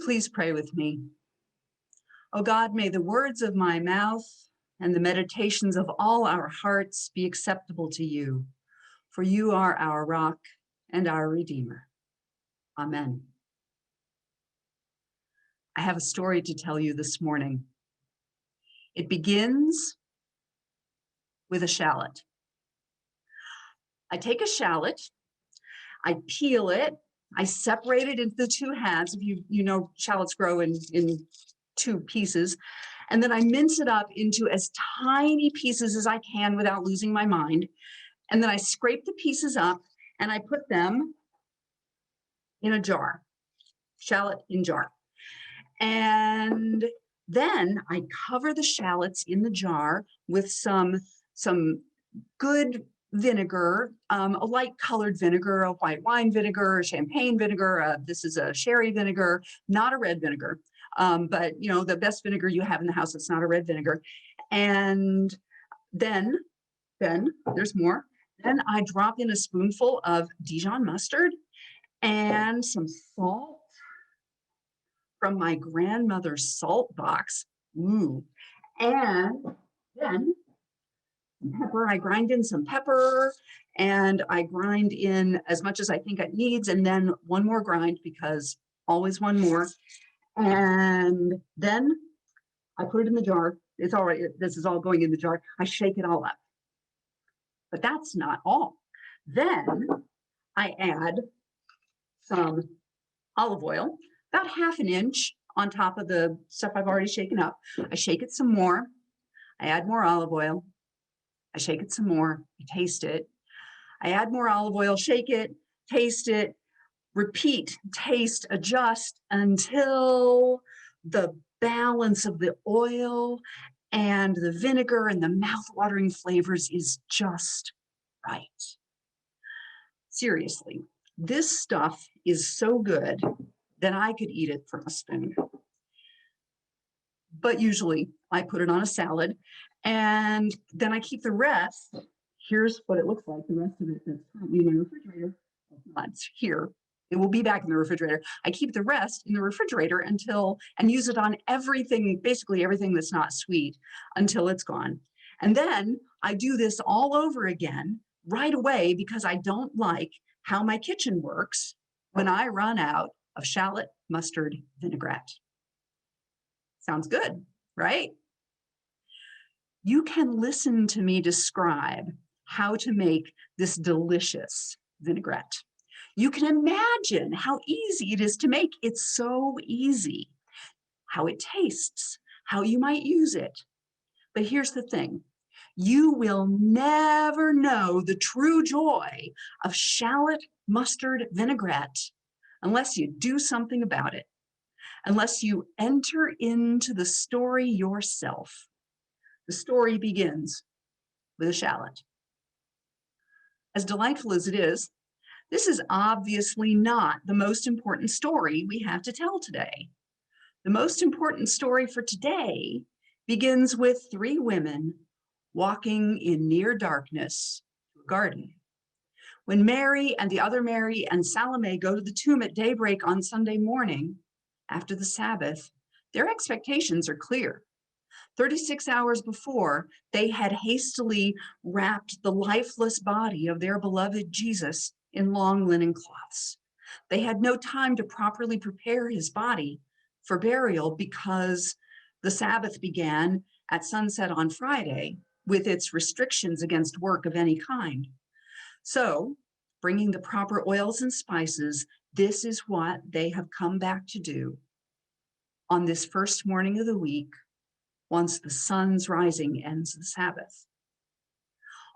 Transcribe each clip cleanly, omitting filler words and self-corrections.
Please pray with me. O God, may the words of my mouth and the meditations of all our hearts be acceptable to you, for you are our rock and our Redeemer. Amen. I have a story to tell you this morning. It begins with a shallot. I take a shallot, I peel it, I separate it into the two halves. If you know shallots grow in two pieces. And then I mince it up into as tiny pieces as I can without losing my mind. And then I scrape the pieces up and I put them in a jar, shallot in jar. And then I cover the shallots in the jar with some good vinegar, a light colored vinegar, a white wine vinegar, a champagne vinegar. This is a sherry vinegar, not a red vinegar. But you know, the best vinegar you have in the house that's not a red vinegar. And then there's more. Then I drop in a spoonful of Dijon mustard and some salt from my grandmother's salt box. Ooh. And then pepper, I grind in some pepper and I grind in as much as I think it needs. And then one more grind because always one more. And then I put it in the jar. It's all right. This is all going in the jar. I shake it all up. But that's not all. Then I add some olive oil, about half an inch on top of the stuff I've already shaken up. I shake it some more. I add more olive oil. I shake it some more. I taste it. I add more olive oil, shake it, taste it, repeat, taste, adjust until the balance of the oil and the vinegar and the mouth-watering flavors is just right. Seriously, this stuff is so good that I could eat it from a spoon. But usually I put it on a salad and then I keep the rest. Here's what it looks like, the rest of it that's currently in my refrigerator. It's here. It will be back in the refrigerator. I keep the rest in the refrigerator and use it on everything, basically everything that's not sweet until it's gone. And then I do this all over again right away because I don't like how my kitchen works when I run out of shallot mustard vinaigrette. Sounds good, right? You can listen to me describe how to make this delicious vinaigrette. You can imagine how easy it is to make. It's so easy. How it tastes, how you might use it. But here's the thing. You will never know the true joy of shallot mustard vinaigrette unless you do something about it, unless you enter into the story yourself. The story begins with a shallot. As delightful as it is, this is obviously not the most important story we have to tell today. The most important story for today begins with three women walking in near darkness to a garden. When Mary and the other Mary and Salome go to the tomb at daybreak on Sunday morning, after the Sabbath, their expectations are clear. 36 hours before, they had hastily wrapped the lifeless body of their beloved Jesus in long linen cloths. They had no time to properly prepare his body for burial because the Sabbath began at sunset on Friday with its restrictions against work of any kind. So, bringing the proper oils and spices, this is what they have come back to do on this first morning of the week, once the sun's rising ends the Sabbath.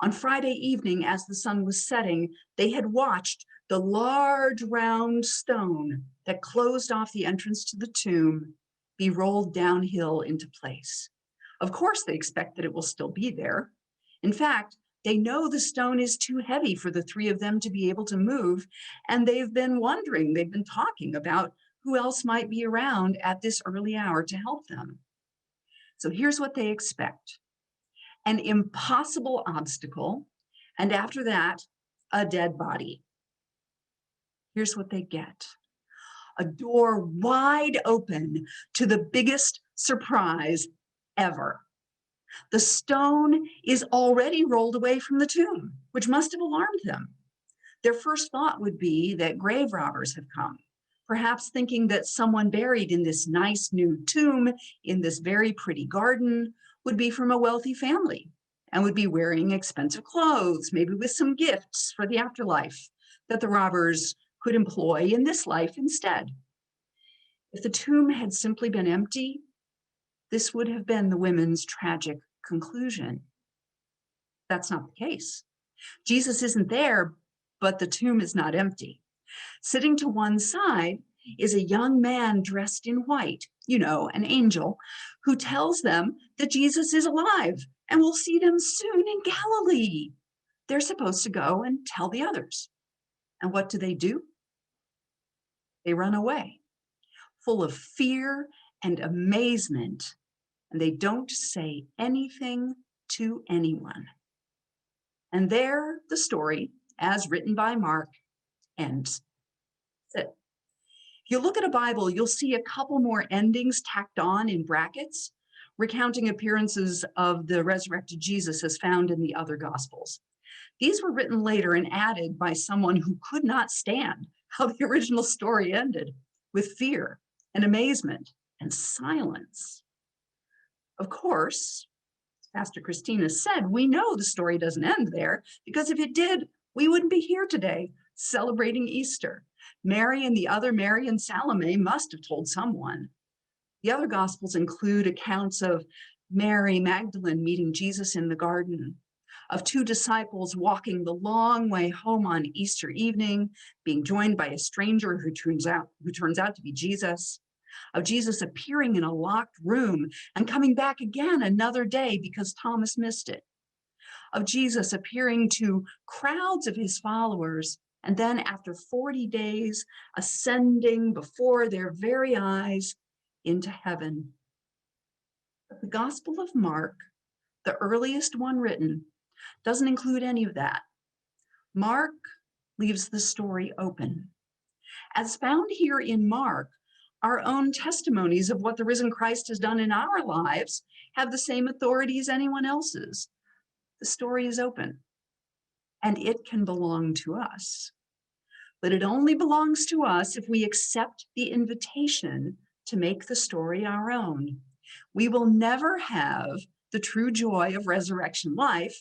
On Friday evening, as the sun was setting, they had watched the large round stone that closed off the entrance to the tomb be rolled downhill into place. Of course, they expect that it will still be there. In fact, they know the stone is too heavy for the three of them to be able to move, and they've been wondering, they've been talking about who else might be around at this early hour to help them. So here's what they expect: an impossible obstacle, and after that, a dead body. Here's what they get: a door wide open to the biggest surprise ever. The stone is already rolled away from the tomb, which must have alarmed them. Their first thought would be that grave robbers have come, perhaps thinking that someone buried in this nice new tomb in this very pretty garden would be from a wealthy family and would be wearing expensive clothes, maybe with some gifts for the afterlife that the robbers could employ in this life instead. If the tomb had simply been empty, this would have been the women's tragic conclusion. That's not the case. Jesus isn't there, but the tomb is not empty. Sitting to one side is a young man dressed in white, an angel, who tells them that Jesus is alive and will see them soon in Galilee. They're supposed to go and tell the others. And what do? They run away, full of fear and amazement, and they don't say anything to anyone. And there the story, as written by Mark, ends. That's it. If you look at a Bible, you'll see a couple more endings tacked on in brackets, recounting appearances of the resurrected Jesus as found in the other Gospels. These were written later and added by someone who could not stand how the original story ended, with fear and amazement and silence. Of course, as Pastor Christina said, we know the story doesn't end there, because if it did, we wouldn't be here today celebrating Easter. Mary and the other Mary and Salome must have told someone. The other Gospels include accounts of Mary Magdalene meeting Jesus in the garden, of two disciples walking the long way home on Easter evening, being joined by a stranger who turns out to be Jesus, of Jesus appearing in a locked room and coming back again another day because Thomas missed it, of Jesus appearing to crowds of his followers and then after 40 days ascending before their very eyes into heaven. But the Gospel of Mark, the earliest one written, doesn't include any of that. Mark leaves the story open. As found here in Mark, our own testimonies of what the risen Christ has done in our lives have the same authority as anyone else's. The story is open, and it can belong to us. But it only belongs to us if we accept the invitation to make the story our own. We will never have the true joy of resurrection life,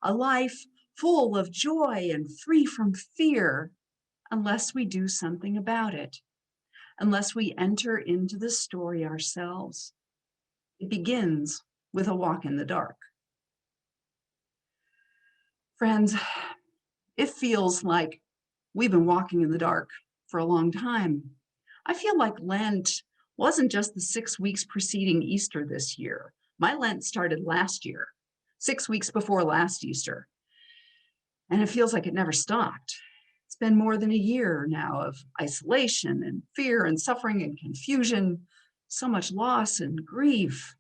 a life full of joy and free from fear, unless we do something about it, unless we enter into the story ourselves. It begins with a walk in the dark. Friends, it feels like we've been walking in the dark for a long time. I feel like Lent wasn't just the 6 weeks preceding Easter this year. My Lent started last year, 6 weeks before last Easter. And it feels like it never stopped. It's been more than a year now of isolation and fear and suffering and confusion, so much loss and grief.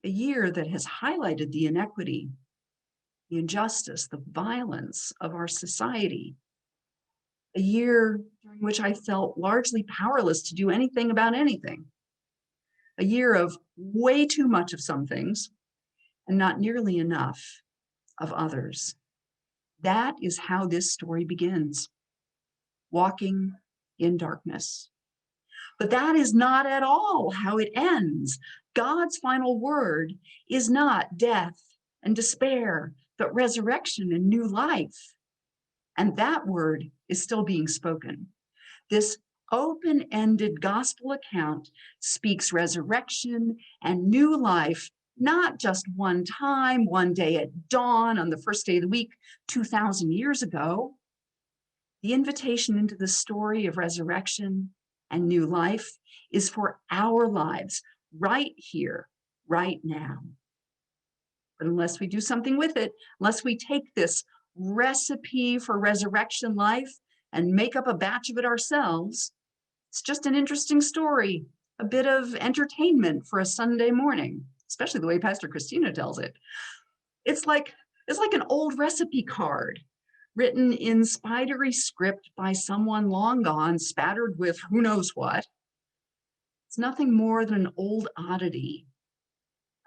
A year that has highlighted the inequity, the injustice, the violence of our society. A year during which I felt largely powerless to do anything about anything. A year of way too much of some things and not nearly enough of others. That is how this story begins, walking in darkness. But that is not at all how it ends. God's final word is not death and despair, but resurrection and new life. And that word is still being spoken. This open-ended gospel account speaks resurrection and new life, not just one time, one day at dawn on the first day of the week, 2,000 years ago. The invitation into the story of resurrection and new life is for our lives right here, right now. But unless we do something with it, unless we take this recipe for resurrection life and make up a batch of it ourselves, it's just an interesting story, a bit of entertainment for a Sunday morning, especially the way Pastor Christina tells it. It's like an old recipe card written in spidery script by someone long gone, spattered with who knows what. It's nothing more than an old oddity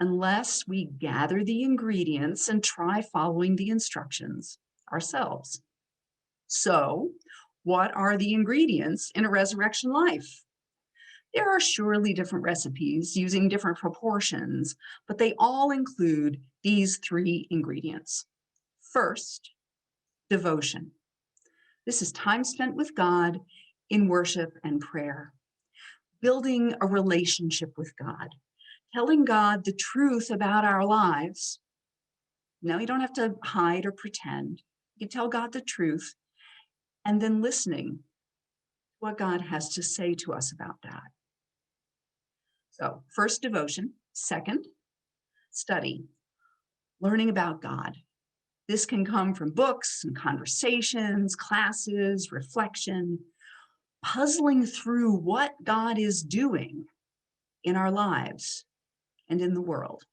unless we gather the ingredients and try following the instructions ourselves. So, what are the ingredients in a resurrection life? There are surely different recipes using different proportions, but they all include these three ingredients. First, devotion. This is time spent with God in worship and prayer, building a relationship with God, telling God the truth about our lives. No, you don't have to hide or pretend. You tell God the truth and then listening to what God has to say to us about that. So, first, devotion. Second, study, learning about God. This can come from books and conversations, classes, reflection, puzzling through what God is doing in our lives and in the world.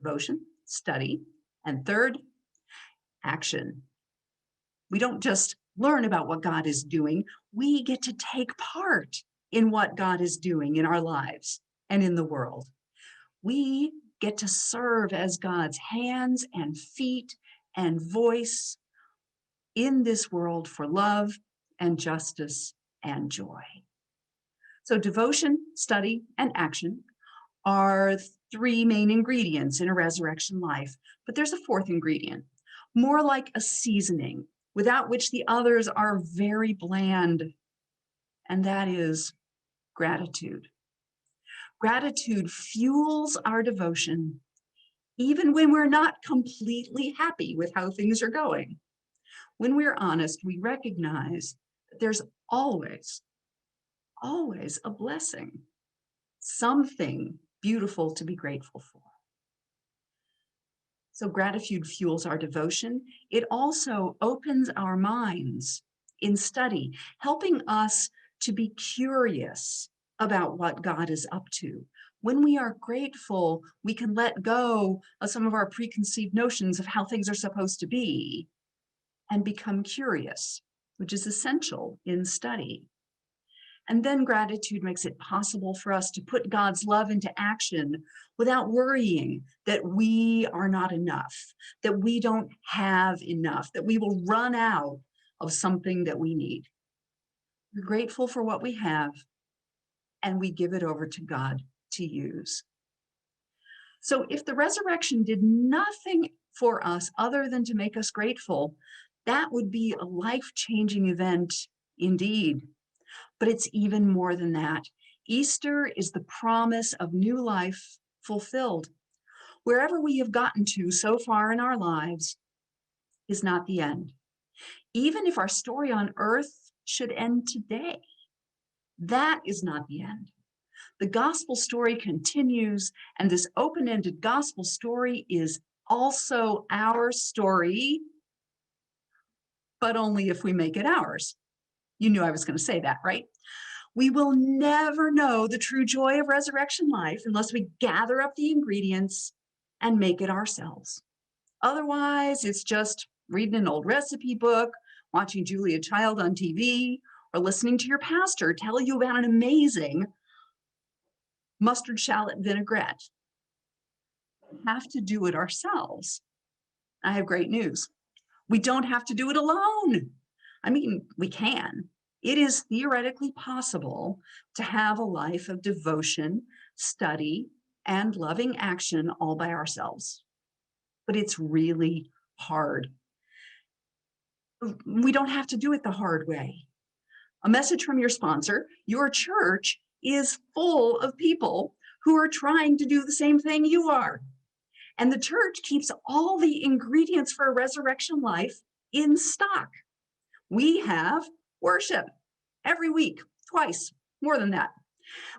Devotion, study, and third, action. We don't just learn about what God is doing, we get to take part in what God is doing in our lives and in the world. We get to serve as God's hands and feet and voice in this world for love and justice and joy. So devotion, study, and action are three main ingredients in a resurrection life, but there's a fourth ingredient, more like a seasoning, without which the others are very bland, and that is gratitude. Gratitude fuels our devotion, even when we're not completely happy with how things are going. When we're honest, we recognize that there's always a blessing, something beautiful to be grateful for. So gratitude fuels our devotion. It also opens our minds in study, helping us to be curious about what God is up to. When we are grateful, we can let go of some of our preconceived notions of how things are supposed to be and become curious, which is essential in study. And then gratitude makes it possible for us to put God's love into action without worrying that we are not enough, that we don't have enough, that we will run out of something that we need. We're grateful for what we have, and we give it over to God to use. So if the resurrection did nothing for us other than to make us grateful, that would be a life-changing event indeed. But it's even more than that. Easter is the promise of new life fulfilled. Wherever we have gotten to so far in our lives is not the end. Even if our story on earth should end today, that is not the end. The gospel story continues, and this open-ended gospel story is also our story, but only if we make it ours. You knew I was going to say that, right? We will never know the true joy of resurrection life unless we gather up the ingredients and make it ourselves. Otherwise, it's just reading an old recipe book, watching Julia Child on TV, or listening to your pastor tell you about an amazing mustard shallot vinaigrette. We have to do it ourselves. I have great news. We don't have to do it alone. I mean, we can. It is theoretically possible to have a life of devotion, study, and loving action all by ourselves. But it's really hard. We don't have to do it the hard way. A message from your sponsor: your church is full of people who are trying to do the same thing you are. And the church keeps all the ingredients for a resurrection life in stock. We have worship every week, twice, more than that.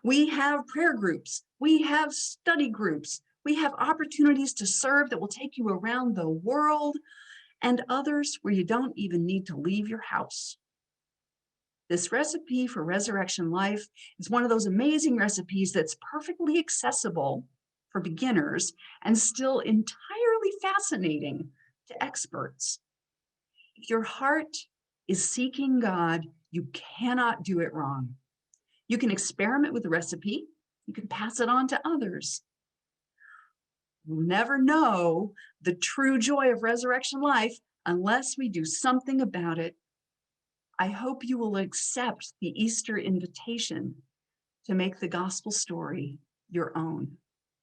We have prayer groups. We have study groups. We have opportunities to serve that will take you around the world, and others where you don't even need to leave your house. This recipe for resurrection life is one of those amazing recipes that's perfectly accessible for beginners and still entirely fascinating to experts. If your heart is seeking God, you cannot do it wrong. You can experiment with the recipe. You can pass it on to others. We'll never know the true joy of resurrection life unless we do something about it. I hope you will accept the Easter invitation to make the gospel story your own.